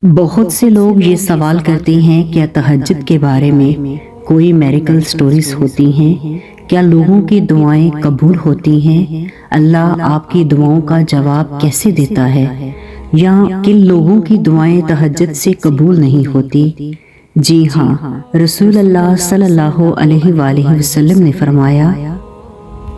بہت سے لوگ یہ سوال کرتے ہیں کیا تہجد کے بارے میں کوئی میریکل سٹوریز ہوتی ہیں؟ کیا لوگوں کی دعائیں قبول ہوتی ہیں؟ اللہ آپ کی دعاؤں کا جواب کیسے دیتا ہے؟ یا کن لوگوں کی دعائیں تہجد سے قبول نہیں ہوتی؟ جی ہاں، رسول اللہ صلی اللہ علیہ وآلہ وسلم نے فرمایا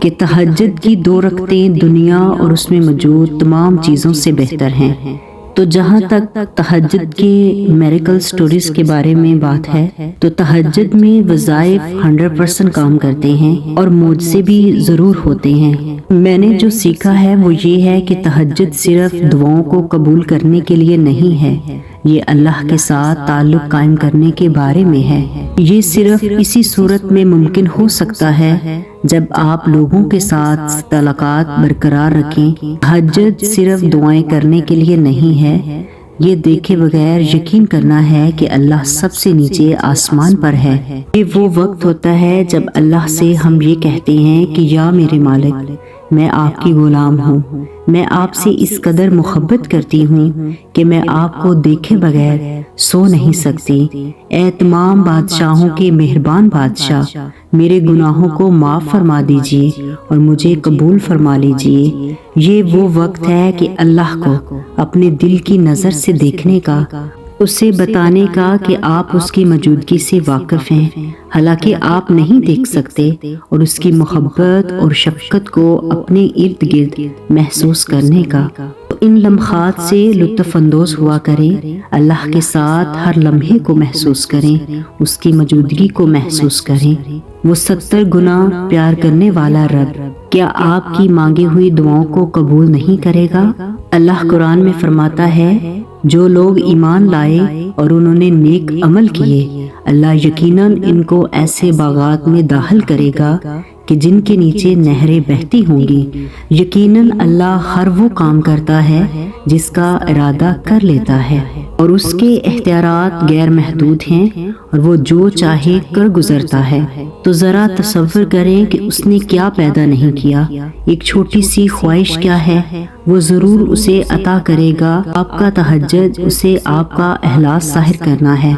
کہ تہجد کی 2 رکعتیں دنیا اور اس میں موجود تمام چیزوں سے بہتر ہیں۔ تو جہاں تک تہجد کے میریکل سٹوریز کے بارے میں بات ہے تو تہجد میں وظائف 100% کام کرتے ہیں اور معجزے بھی ضرور ہوتے ہیں۔ میں نے جو سیکھا ہے وہ یہ ہے کہ تہجد صرف دعاؤں کو قبول کرنے کے لیے نہیں ہے، یہ اللہ کے ساتھ تعلق قائم کرنے کے بارے میں ہے۔ یہ صرف اسی صورت میں ممکن ہو سکتا ہے جب آپ لوگوں کے ساتھ تعلقات برقرار رکھیں۔ تہجد صرف دعائیں کرنے کے لیے نہیں ہے، یہ دیکھے بغیر یقین کرنا ہے کہ اللہ سب سے نیچے آسمان پر ہے۔ یہ وہ وقت ہوتا ہے جب اللہ سے ہم یہ کہتے ہیں کہ یا میرے مالک، میں آپ کی غلام ہوں، میں آپ سے اس قدر محبت کرتی ہوں کہ میں آپ کو دیکھے بغیر سو نہیں سکتی۔ اے تمام بادشاہوں کے مہربان بادشاہ، میرے گناہوں کو معاف فرما دیجیے اور مجھے قبول فرما لیجیے۔ یہ وہ وقت ہے کہ اللہ کو اپنے دل کی نظر سے دیکھنے کا، اسے بتانے کا کہ آپ اس کی موجودگی سے واقف ہیں، حالانکہ آپ نہیں دیکھ سکتے، اور اس کی محبت اور شفقت کو اپنے ارد گرد محسوس کرنے کا۔ ان لمحات سے لطف اندوز ہوا کریں، اللہ کے ساتھ ہر لمحے کو محسوس کریں، اس کی موجودگی کو محسوس کریں۔ وہ 70 گنا پیار کرنے والا رب کیا آپ کی مانگی ہوئی دعاؤں کو قبول نہیں کرے گا؟ اللہ قرآن میں فرماتا ہے، جو لوگ ایمان لائے اور انہوں نے نیک عمل کیے، اللہ یقیناً ان کو ایسے باغات میں داخل کرے گا کہ جن کے نیچے نہریں بہتی ہوں گی۔ یقیناً اللہ ہر وہ کام کرتا ہے جس کا ارادہ کر لیتا ہے، اور اس کے اختیارات غیر محدود ہیں، اور وہ جو چاہے کر گزرتا ہے۔ تو ذرا تصور کریں کہ اس نے کیا پیدا نہیں کیا، ایک چھوٹی سی خواہش کیا ہے، وہ ضرور اسے عطا کرے گا۔ آپ کا تہجد اسے آپ کا اخلاص ظاہر کرنا ہے،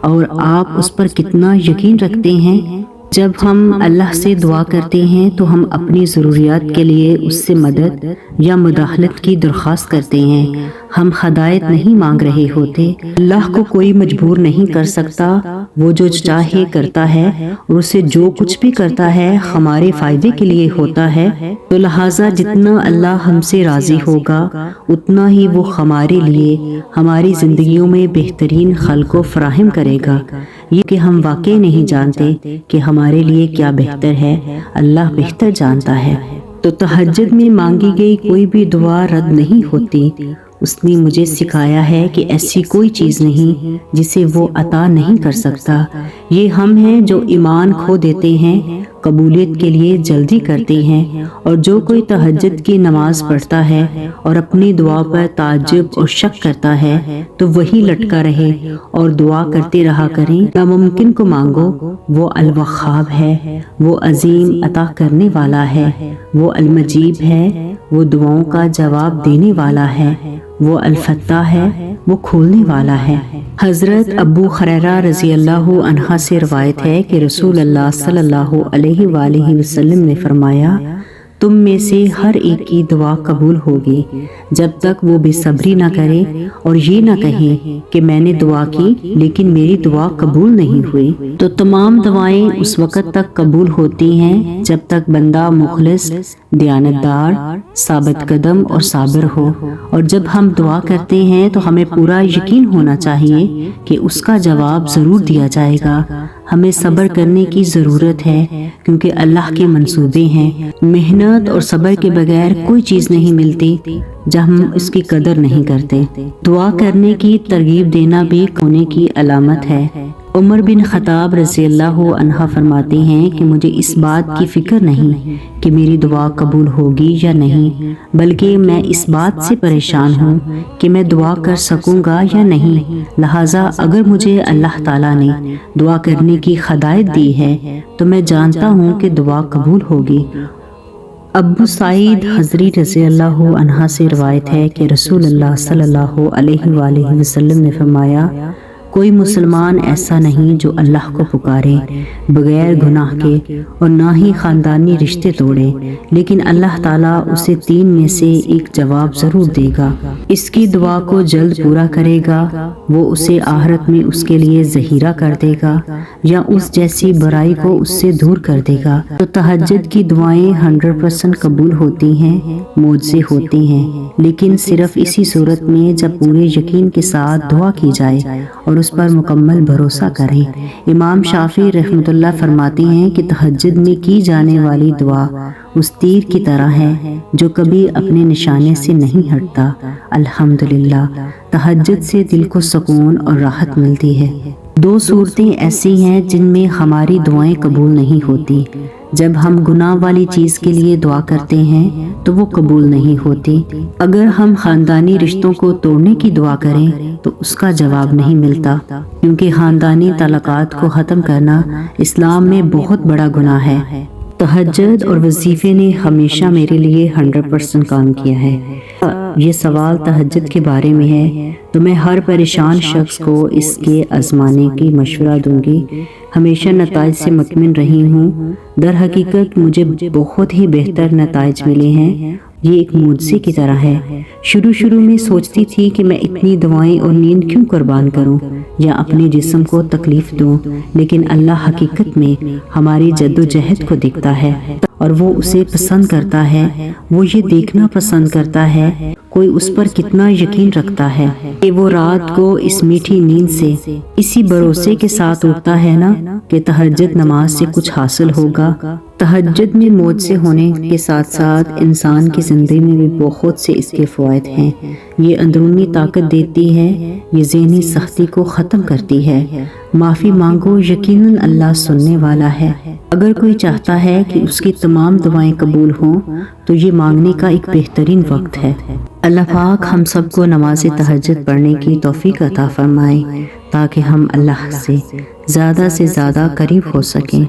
اور آپ اس پر کتنا یقین رکھتے ہیں۔ جب ہم اللہ سے دعا کرتے ہیں تو ہم اپنی ضروریات کے لیے اس سے مدد یا مداخلت کی درخواست کرتے ہیں، ہم ہدایت نہیں مانگ رہے ہوتے۔ اللہ کو کوئی مجبور نہیں کر سکتا، وہ جو چاہے کرتا ہے، اور اسے جو کچھ بھی کرتا ہے ہمارے فائدے کے لیے ہوتا ہے۔ تو لہٰذا جتنا اللہ ہم سے راضی ہوگا اتنا ہی وہ ہمارے لیے ہماری زندگیوں میں بہترین خلق کو فراہم کرے گا۔ یہ کہ ہم واقعی نہیں جانتے کہ ہمارے لیے کیا بہتر ہے، اللہ بہتر جانتا ہے۔ تو تہجد میں مانگی گئی کوئی بھی دعا رد نہیں ہوتی۔ اس نے مجھے سکھایا ہے کہ ایسی کوئی چیز نہیں جسے وہ عطا نہیں کر سکتا۔ یہ ہم ہیں جو ایمان کھو دیتے ہیں، قبولیت کے لیے جلدی کرتے ہیں، اور جو کوئی تہجد کی نماز پڑھتا ہے اور اپنی دعا پر تعجب اور شک کرتا ہے تو وہی لٹکا رہے اور دعا کرتے رہا کریں۔ ناممکن کو مانگو، وہ الوہاب ہے، وہ عظیم عطا کرنے والا ہے، وہ المجیب ہے، وہ دعاؤں کا جواب دینے والا ہے، وہ الفتاح ہے، وہ کھولنے والا ہے۔ حضرت ابو ہریرہ رضی اللہ عنہ سے روایت ہے کہ رسول اللہ صلی اللہ علیہ وآلہ وسلم نے فرمایا، تم میں سے ہر ایک کی دعا قبول ہوگی جب تک وہ بے صبری نہ کرے اور یہ نہ کہے کہ میں نے دعا کی لیکن میری دعا قبول نہیں ہوئی۔ تو تمام دعائیں اس وقت تک قبول ہوتی ہیں جب تک بندہ مخلص، دیانتدار، ثابت قدم اور صابر ہو، اور جب ہم دعا کرتے ہیں تو ہمیں پورا یقین ہونا چاہیے کہ اس کا جواب ضرور دیا جائے گا۔ ہمیں صبر کرنے کی ضرورت ہے کیونکہ اللہ کے منصوبے ہیں۔ محنت اور صبر کے بغیر کوئی چیز نہیں ملتی جب ہم اس کی قدر نہیں کرتے۔ دعا کرنے کی ترغیب دینا بھی ہونے کی علامت ہے۔ عمر بن خطاب رضی اللہ عنہ فرماتے ہیں کہ مجھے اس بات کی فکر نہیں کہ میری دعا قبول ہوگی یا نہیں، بلکہ میں اس بات سے پریشان ہوں کہ میں دعا کر سکوں گا یا نہیں۔ لہٰذا اگر مجھے اللہ تعالیٰ نے دعا کرنے کی ہدایت دی ہے تو میں جانتا ہوں کہ دعا قبول ہوگی، ابو سعید خضری رضی اللہ عنہ سے روایت ہے کہ رسول اللہ صلی اللہ علیہ وآلہ وسلم نے فرمایا، کوئی مسلمان ایسا نہیں جو اللہ کو پکارے بغیر گناہ کے اور نہ ہی خاندانی رشتے توڑے، لیکن اللہ تعالیٰ اسے 3 میں سے ایک جواب ضرور دے گا۔ اس کی دعا کو جلد پورا کرے گا، وہ اسے آخرت میں اس کے لیے ذخیرہ کر دے گا، یا اس جیسی برائی کو اس سے دور کر دے گا۔ تو تہجد کی دعائیں 100% قبول ہوتی ہیں، معجزے ہوتے ہیں، لیکن صرف اسی صورت میں جب پورے یقین کے ساتھ دعا کی جائے اور اس پر مکمل بھروسہ کریں۔ امام شافعی رحمۃ اللہ فرماتے ہیں کہ تہجد میں کی جانے والی دعا اس تیر کی طرح ہے جو کبھی اپنے نشانے سے نہیں ہٹتا۔ الحمدللہ، تہجد سے دل کو سکون اور راحت ملتی ہے۔ 2 صورتیں ایسی ہیں جن میں ہماری دعائیں قبول نہیں ہوتی۔ جب ہم گناہ والی چیز کے لیے دعا کرتے ہیں تو وہ قبول نہیں ہوتی۔ اگر ہم خاندانی رشتوں کو توڑنے کی دعا کریں تو اس کا جواب نہیں ملتا، کیونکہ خاندانی تعلقات کو ختم کرنا اسلام میں بہت بڑا گناہ ہے۔ تہجد اور وظیفے نے ہمیشہ میرے لیے 100% کام کیا ہے۔ یہ سوال تہجد کے بارے میں ہے تو میں ہر پریشان شخص کو اس کے آزمانے کی مشورہ دوں گی۔ ہمیشہ نتائج سے مطمئن رہی ہوں۔ در حقیقت مجھے بہت ہی بہتر نتائج ملے ہیں۔ یہ ایک معجزے کی طرح ہے۔ شروع میں سوچتی تھی کہ میں اتنی دعائیں اور نیند کیوں قربان کروں یا اپنے جسم کو تکلیف دوں، لیکن اللہ حقیقت میں ہماری جدوجہد کو دیکھتا ہے اور وہ اسے پسند کرتا ہے۔ وہ یہ دیکھنا پسند کرتا ہے کوئی اس پر کتنا یقین رکھتا ہے کہ وہ رات کو اس میٹھی نیند سے اسی بھروسے کے ساتھ اٹھتا ہے نا کہ تہجد نماز سے کچھ حاصل ہوگا۔ تہجد میں معجزے ہونے کے ساتھ ساتھ انسان کی زندگی میں بھی بہت سے اس کے فوائد ہیں۔ یہ اندرونی طاقت دیتی ہے، یہ ذہنی سختی کو ختم کرتی ہے۔ معافی مانگو، یقیناً اللہ سننے والا ہے۔ اگر کوئی چاہتا ہے کہ اس کی تمام دعائیں قبول ہوں تو یہ مانگنے کا ایک بہترین وقت ہے۔ اللہ پاک ہم سب کو نماز تہجد پڑھنے کی توفیق عطا فرمائے تاکہ ہم اللہ سے زیادہ قریب ہو سکیں۔